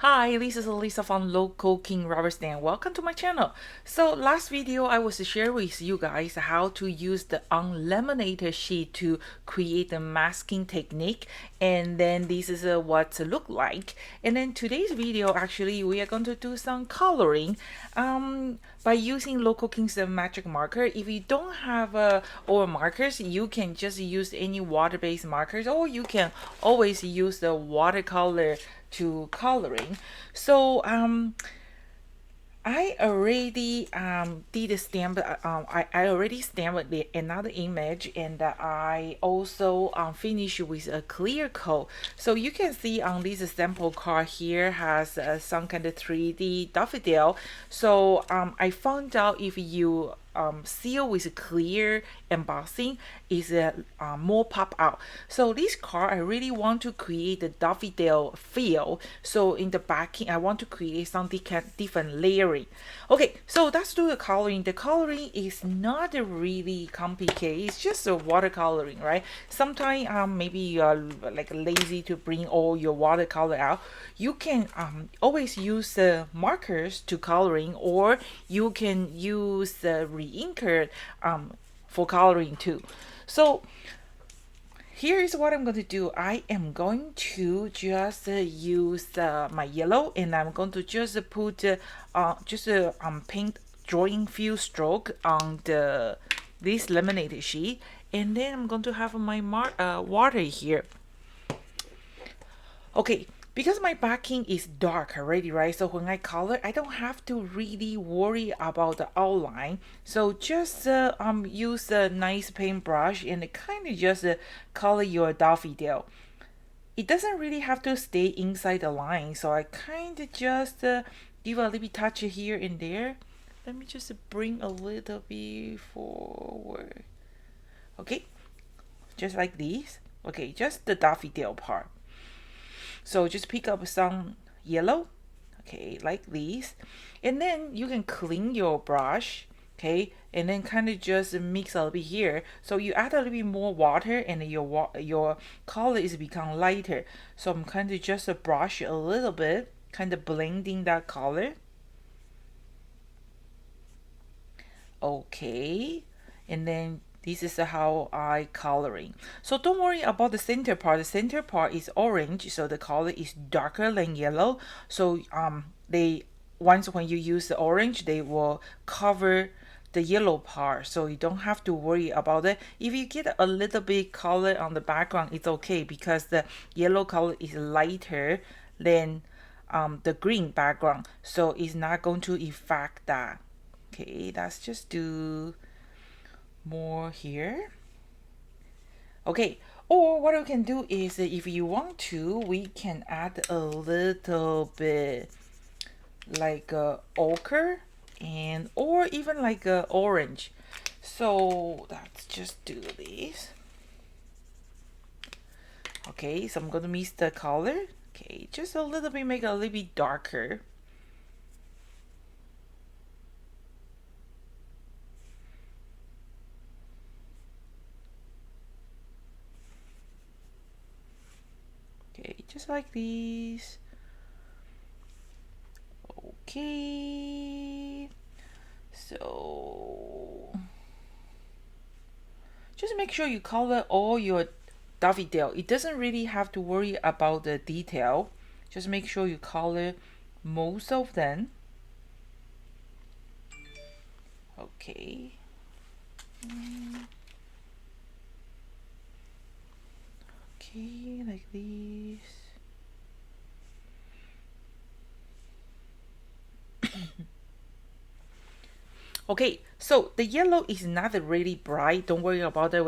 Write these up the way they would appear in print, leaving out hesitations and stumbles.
Hi, this is Lisa from Local King Rubber Stamp. Welcome to my channel. So last video I was to share with you guys how to use the unlaminated sheet to create the masking technique, and then this is what it look like. And then today's video actually we are going to do some coloring by using Local King's magic marker. If you don't have oil markers, you can just use any water-based markers, or you can always use the watercolor to coloring. So I already did a stamp. I already stamped another image, and I also finished with a clear coat. So you can see on this sample card here has some kind of 3D daffodil. So I found out if you seal with clear embossing is more pop out. So this card I really want to create the daffodil feel. So in the backing I want to create something different layering. Okay, so let's do the coloring. The coloring is not really complicated. It's just a watercoloring, right? Sometimes maybe you are like lazy to bring all your watercolor out. You can always use markers to coloring, or you can use the re-inker for coloring too. So here is what I'm going to do. I am going to just use my yellow, and I'm going to just put paint drawing few stroke on the this laminated sheet, and then I'm going to have my water here. Okay, because my backing is dark already, right? So when I color, I don't have to really worry about the outline. So just use a nice paintbrush and kind of just color your daffodil. It doesn't really have to stay inside the line, so I kind of just give a little bit touch here and there. Let me just bring a little bit forward. Okay, just like this. Okay, just the daffodil part. So just pick up some yellow, okay, like this, and then you can clean your brush, okay, and then kind of just mix a little bit here. So you add a little bit more water, and your color is become lighter. So I'm kind of just brush a little bit, kind of blending that color. Okay, and then this is how I coloring. So don't worry about the center part. The center part is orange, so the color is darker than yellow. So they once when you use the orange, they will cover the yellow part, so you don't have to worry about it. If you get a little bit color on the background, it's okay, because the yellow color is lighter than the green background, so it's not going to affect that. Okay, let's just do more here. Okay, or what we can do is if you want to, we can add a little bit like ochre, and or even like a orange. So let's just do this. Okay, so I'm gonna mix the color. Okay, just a little bit, make it a little bit darker. Okay, just like this. Okay, so just make sure you color all your daffodil. It doesn't really have to worry about the detail. Just make sure you color most of them. Okay. Okay, like this. Okay, so the yellow is not really bright. Don't worry about it.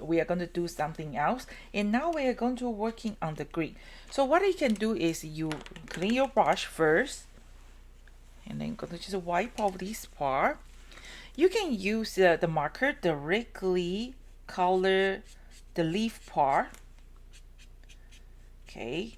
We are going to do something else. And now we are going to working on the green. So what you can do is you clean your brush first, and then going to just wipe off this part. You can use the marker directly color the leaf part. Okay,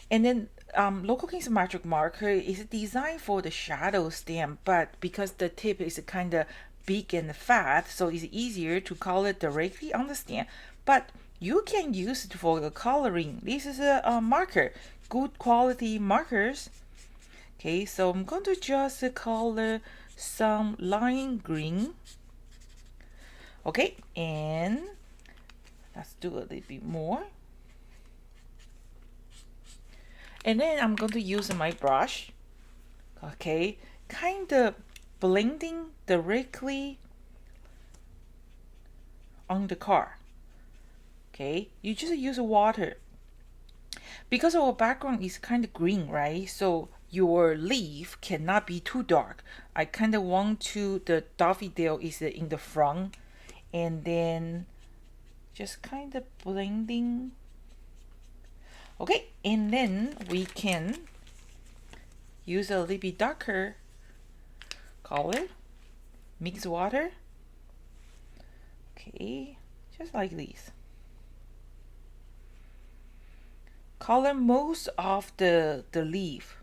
and then Local King's magic marker is designed for the shadow stamp, but because the tip is kind of big and fat, so it's easier to color directly on the stamp. But you can use it for the coloring. This is a marker, good quality markers. Okay, so I'm going to just color some lime green. Okay, and let's do a little bit more. And then I'm going to use my brush. Okay, kind of blending directly on the car. Okay, you just use water. Because our background is kind of green, right? So your leaf cannot be too dark. I kind of want to, the daffodil is in the front, and then just kind of blending. Okay, and then we can use a little bit darker color, mix water. Okay, just like this. Color most of the leaf.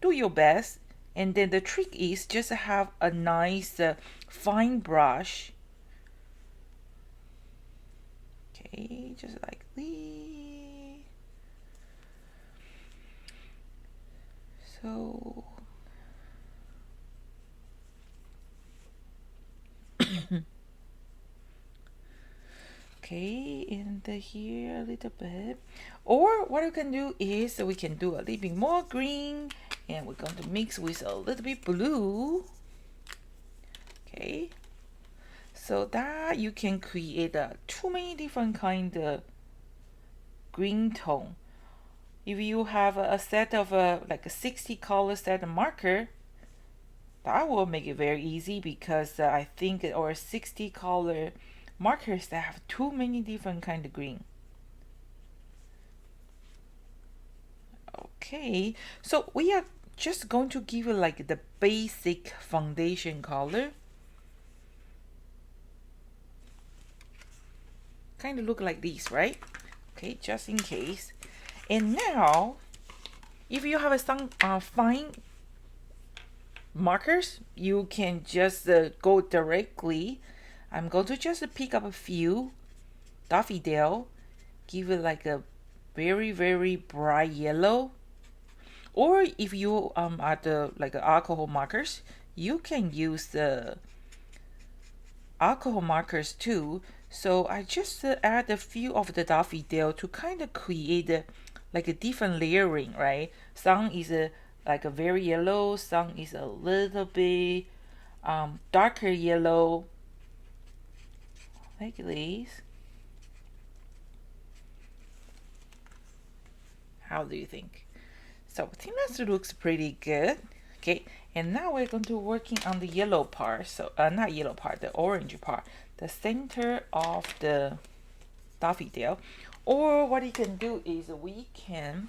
Do your best. And then the trick is just have a nice fine brush. Okay, just like this. So okay, and here a little bit. Or what we can do is we can do a little bit more green, and we're going to mix with a little bit blue. Okay, so that you can create too many different kind of green tone. If you have a set of like a 60 color set of marker, that will make it very easy, because I think or 60 color markers that have too many different kind of green. Okay, so we are just going to give it like the basic foundation color. Kind of look like this, right? Okay, just in case. And now, if you have some fine markers, you can just go directly. I'm going to just pick up a few daffodil, give it like a very bright yellow. Or if you are the like alcohol markers, you can use the alcohol markers too. So I just add a few of the daffodil to kind of create like a different layering, right? Some is like a very yellow, some is a little bit darker yellow, like this. How do you think? So I think that looks pretty good. Okay, and now we're going to working on the yellow part. So not yellow part, the orange part, the center of the daffodil. Or what you can do is we can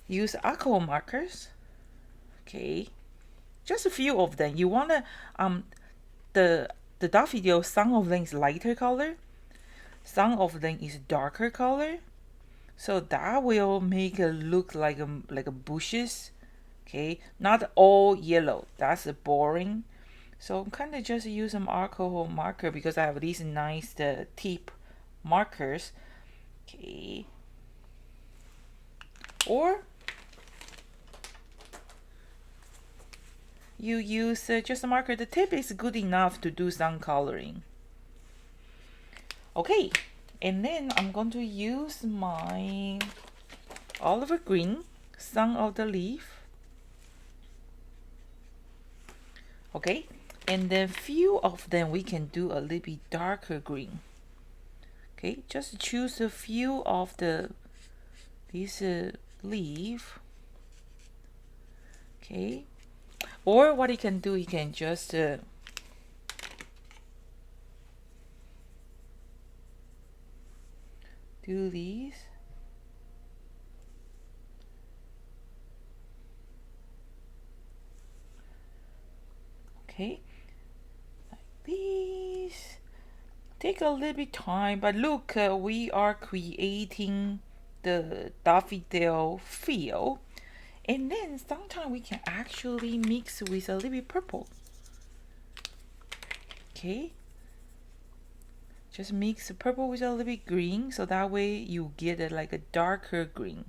use alcohol markers. Okay, just a few of them. You wanna the daffodil, some of them is lighter color, some of them is darker color. So that will make it look like a bushes. Okay, not all yellow. That's boring. So I'm kind of just use some alcohol marker because I have these nice tip markers. Okay. Or you use just a marker. The tip is good enough to do some coloring. Okay, and then I'm going to use my olive green, some of the leaf. Okay, and then few of them we can do a little bit darker green. Okay, just choose a few of these leaf. Okay, or what you can do, you can just do these. Okay, like these. Take a little bit time, but look, we are creating the daffodil feel, and then sometimes we can actually mix with a little bit purple. Okay, Just mix the purple with a little bit green, so that way you get like a darker green.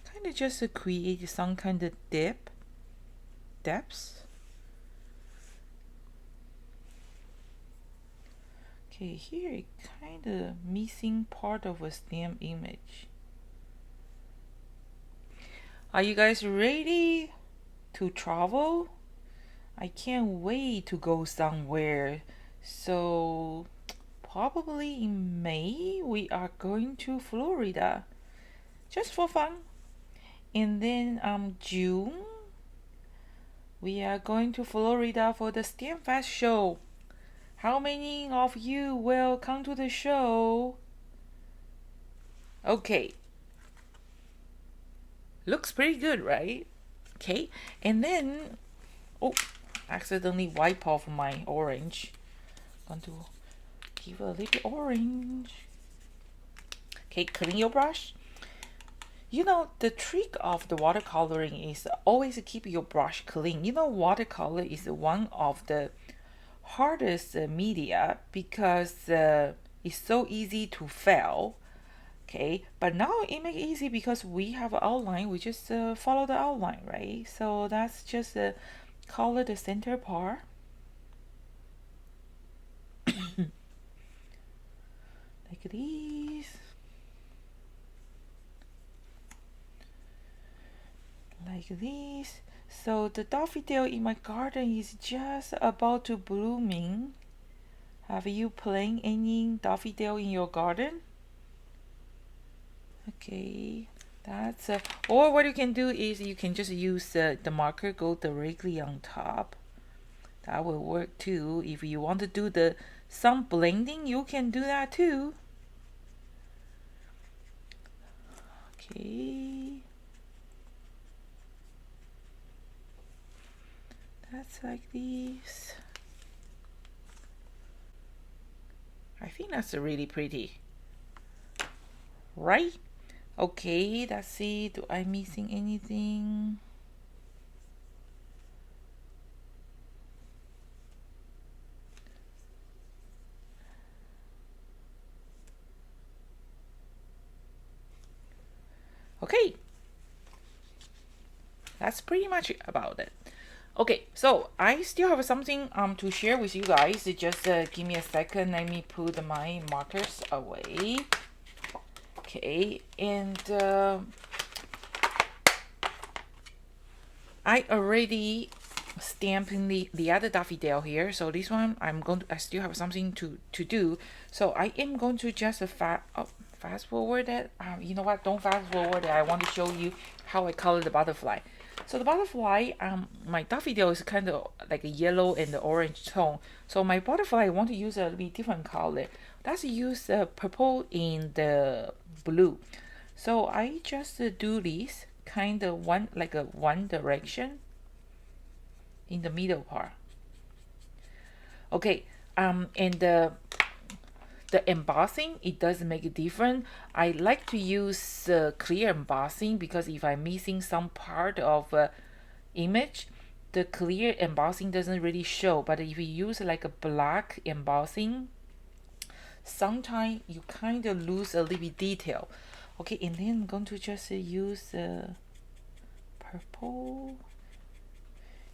Kind of just to create some kind of depths. Okay, here it kind of missing part of a stamp image. Are you guys ready to travel? I can't wait to go somewhere. So probably in May we are going to Florida just for fun. And then June we are going to Florida for the Stampfest show. How many of you will come to the show? Okay. Looks pretty good, right? Okay. And then, oh, accidentally wipe off my orange. Going to give a little orange. Okay, clean your brush. You know, the trick of the watercoloring is always keep your brush clean. You know, watercolor is one of the hardest media because it's so easy to fail. Okay, but now it makes it easy because we have an outline. We just follow the outline, right? So that's just color the center part. Like these. Like this. So the daffodil in my garden is just about to blooming. Have you planted any daffodil in your garden? Okay, that's or what you can do is you can just use the marker, go directly on top. That will work too. If you want to do some blending, you can do that too. Okay, that's like this. I think that's really pretty, right? Okay, let's see. Do I missing anything? Okay, that's pretty much about it. Okay, so I still have something to share with you guys. Just give me a second. Let me put my markers away. Okay, and I already stamping the other daffodil here. So this one I still have something to do. So I am going to just fast forward it. You know what? Don't fast forward it. I want to show you how I color the butterfly. So the butterfly, my daffodil is kind of like a yellow and the orange tone. So my butterfly, I want to use a little bit different color. Let's use purple in the blue. So I just do this kind of one direction in the middle part. Okay, and the embossing, it does make a difference. I like to use clear embossing because if I'm missing some part of image, the clear embossing doesn't really show. But if you use like a black embossing, sometimes you kind of lose a little bit detail. Okay, and then I'm going to just use purple.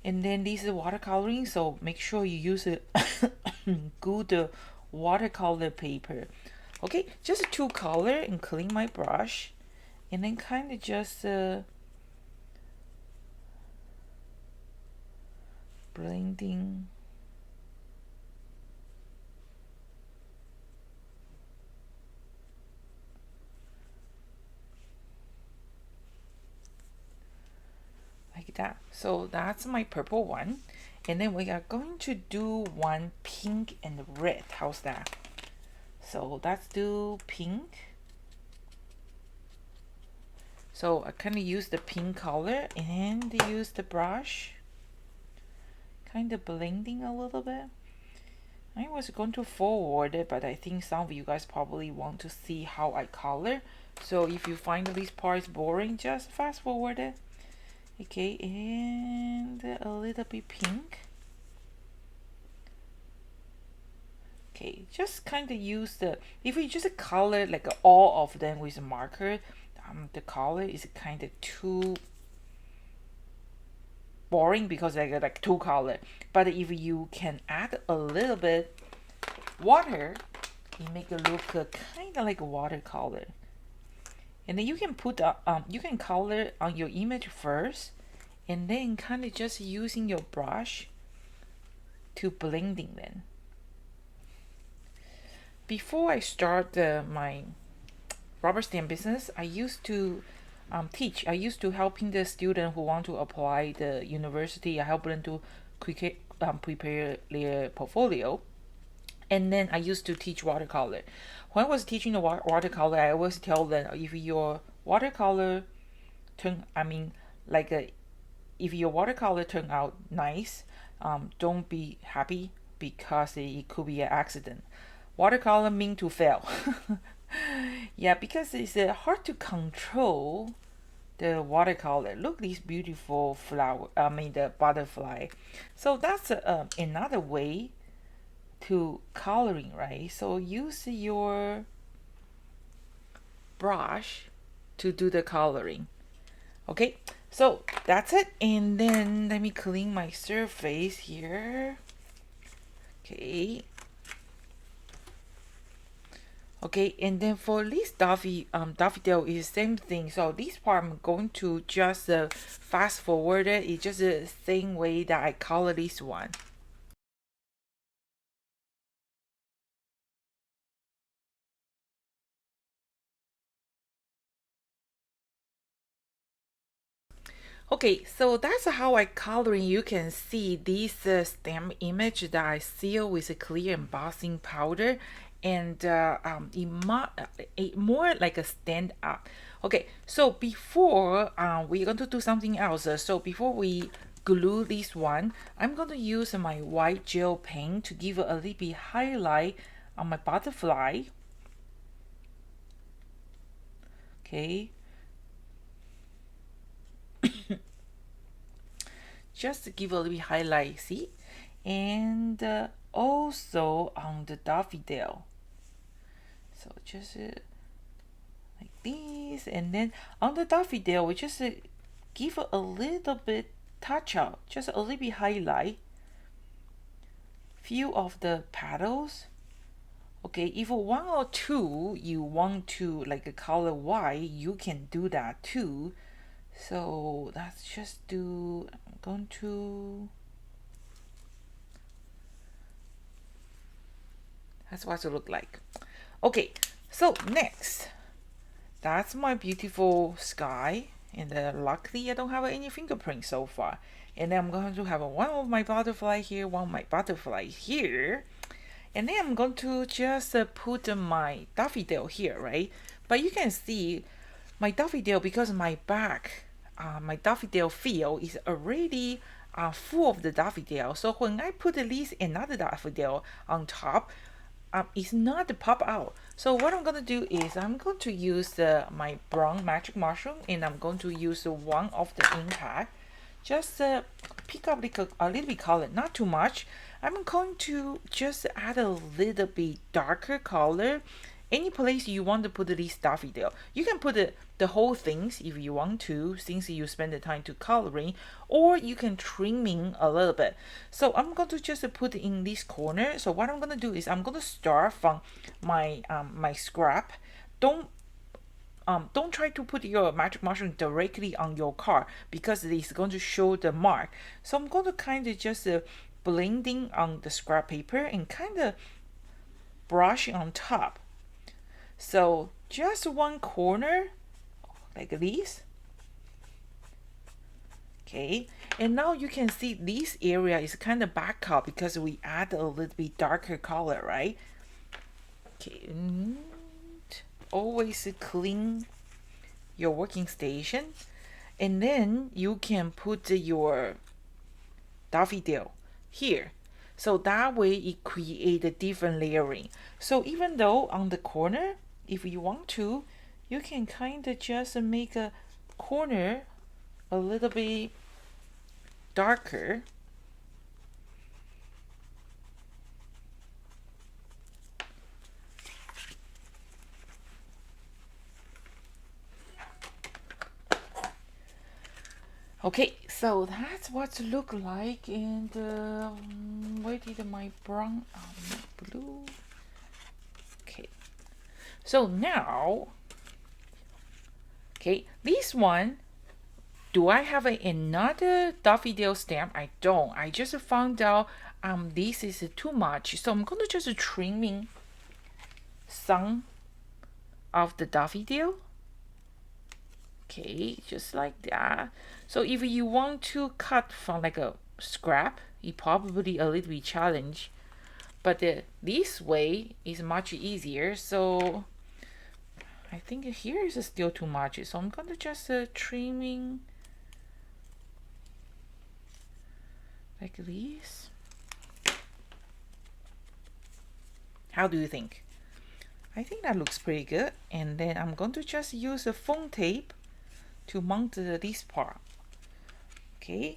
And then this is watercoloring, so make sure you use a good watercolor paper. Okay, just two color and clean my brush, and then kind of just blending. Like that. So that's my purple one, and then we are going to do one pink and red. How's that? So let's do pink. So I kind of use the pink color and use the brush, kind of blending a little bit. I was going to forward it, but I think some of you guys probably want to see how I color. So if you find this part is boring, just fast forward it. Okay, and a little bit pink. Okay, just kind of use the, if you just color like all of them with a marker, the color is kind of too boring because I got like two color. But if you can add a little bit water, it make it look kind of like a watercolor. And then you can put you can color on your image first, and then kind of just using your brush to blending them. Before I start my rubber stamp business, I used to teach. I used to helping the student who want to apply the university. I help them to prepare their portfolio. And then I used to teach watercolor. When I was teaching the watercolor, I always tell them, if your watercolor if your watercolor turn out nice, don't be happy because it could be an accident. Watercolor mean to fail. Yeah, because it's hard to control the watercolor. Look, these beautiful flower. The butterfly. So that's another way to coloring, right? So use your brush to do the coloring. Okay, so that's it. And then let me clean my surface here. Okay, and then for this Daffodil is the same thing. So this part I'm going to just fast forward it. It's just the same way that I color this one. Okay, so that's how I coloring. You can see this stamp image that I seal with a clear embossing powder, and it more like a stand up. Okay, so before we're going to do something else. So before we glue this one, I'm going to use my white gel paint to give a little bit highlight on my butterfly. Okay. Just to give a little bit highlight, see? And also on the daffodil. So just like this, and then on the daffodil, we just give a little bit touch up, just a little bit highlight. Few of the petals. Okay, if one or two you want to like a color white, you can do that too. So let's just do, I'm going to, that's what it look like. Okay, so next, that's my beautiful sky. And luckily I don't have any fingerprints so far. And then I'm going to have one of my butterfly here, one of my butterfly here. And then I'm going to just put my daffodil here, right? But you can see my daffodil, because my back, my daffodil field is already full of the daffodil. So when I put at least another daffodil on top, it's not pop out. So what I'm gonna do is I'm going to use my brown magic mushroom, and I'm going to use one of the impact. Just pick up like a little bit color, not too much. I'm going to just add a little bit darker color. Any place you want to put this daffodil, you can put the whole things if you want to, since you spend the time to coloring, or you can trimming a little bit. So I'm going to just put in this corner. So what I'm going to do is I'm going to start from my my scrap. Don't try to put your magic mushroom directly on your card, because it's going to show the mark. So I'm going to kind of just blending on the scrap paper and kind of brushing on top. So just one corner like this. Okay, and now you can see this area is kind of back up because we add a little bit darker color, right? Okay, and always clean your working station, and then you can put your daffodil here. So that way it create a different layering. So even though on the corner, if you want to, you can kind of just make a corner a little bit darker. Okay, so that's what it look like. And where did my brown, blue? Okay, so now, okay, this one, do I have another Daffodil stamp? I don't. I just found out this is too much, so I'm going to just trimming some of the Daffodil. Okay, just like that. So if you want to cut from like a scrap, it probably a little bit challenge, but this way is much easier. So I think here is still too much, so I'm gonna just trimming like this. How do you think? I think that looks pretty good. And then I'm going to just use a foam tape to mount this part. Okay.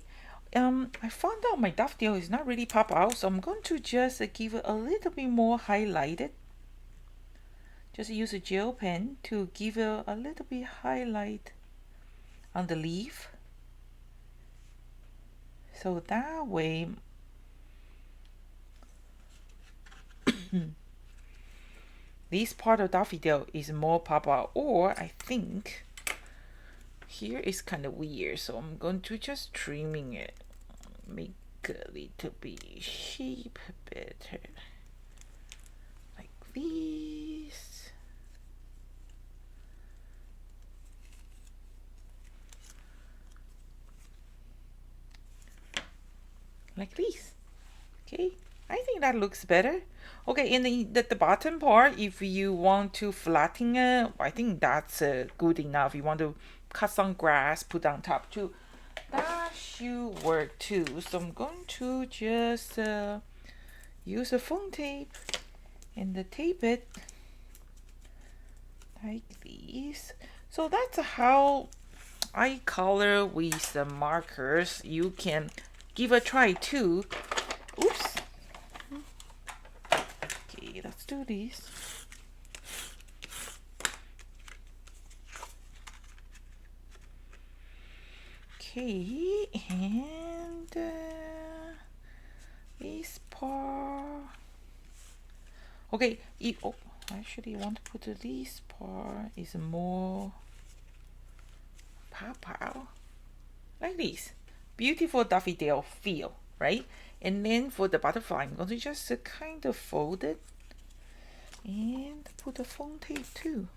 I found out my Daffodil is not really pop out, so I'm going to just give it a little bit more highlighted. Just use a gel pen to give it a little bit highlight on the leaf. So that way this part of Daffodil is more pop out. Or I think here is kind of weird, so I'm going to just trimming it, make a little bit shape better, like this. Like this. Okay, I think that looks better. Okay, and the bottom part, if you want to flatten it, I think that's good enough. You want to cut some grass, put on top too. That should work too. So I'm going to just use a foam tape and tape it like this. So that's how I color with the markers. You can give a try too. Oops. Okay, let's do this. Okay, and this part. Okay, oh, actually, I want to put this part is more pop out like this. Beautiful Daffodil feel, right? And then for the butterfly, I'm going to just kind of fold it and put a foam tape too.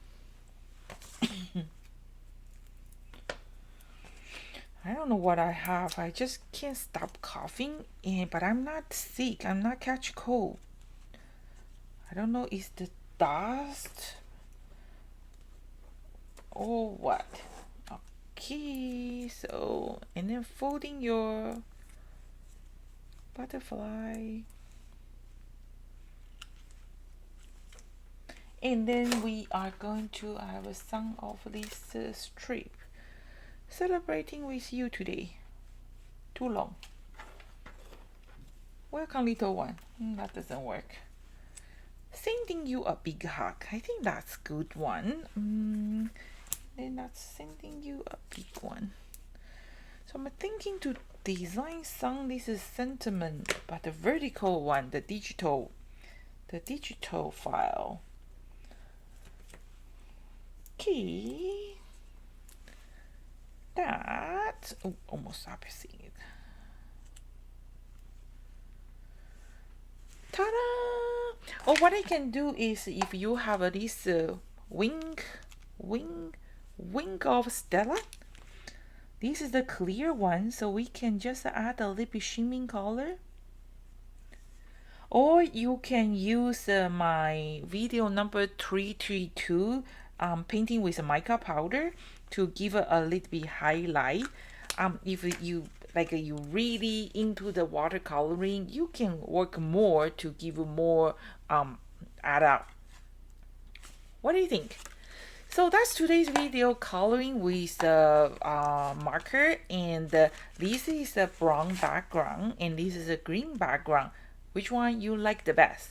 I don't know what I have. I just can't stop coughing, but I'm not sick. I'm not catch cold. I don't know, is the dust or what? Okay, so and then folding your butterfly. And then we are going to have some of this strip. Celebrating with you today. Too long. Welcome, little one. That doesn't work. Sending you a big hug. I think that's good one. Then that's sending you a big one. So I'm thinking to design some this is sentiment, but the vertical one, the digital file. Okay. That almost opposite. Ta-da! Oh, what I can do is if you have this wing of Stella, this is the clear one, so we can just add a little bit shimmering color. Or you can use my video number 332, painting with a mica powder, to give it a little bit highlight. If you like you really into the watercoloring, you can work more to give more add up. What do you think? So that's today's video, coloring with the marker, and this is a brown background and this is a green background. Which one you like the best?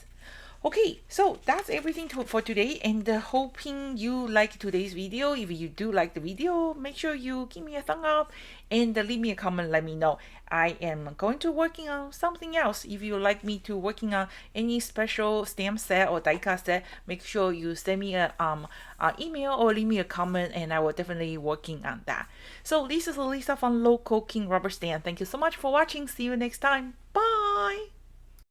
Okay, so that's everything for today, and hoping you like today's video. If you do like the video, make sure you give me a thumb up and leave me a comment. let me know. I am going to working on something else. If you like me to working on any special stamp set or die cast set, make sure you send me a email or leave me a comment, and I will definitely working on that. So this is Lisa from Local King Rubber Stamp. Thank you so much for watching. See you next time. Bye.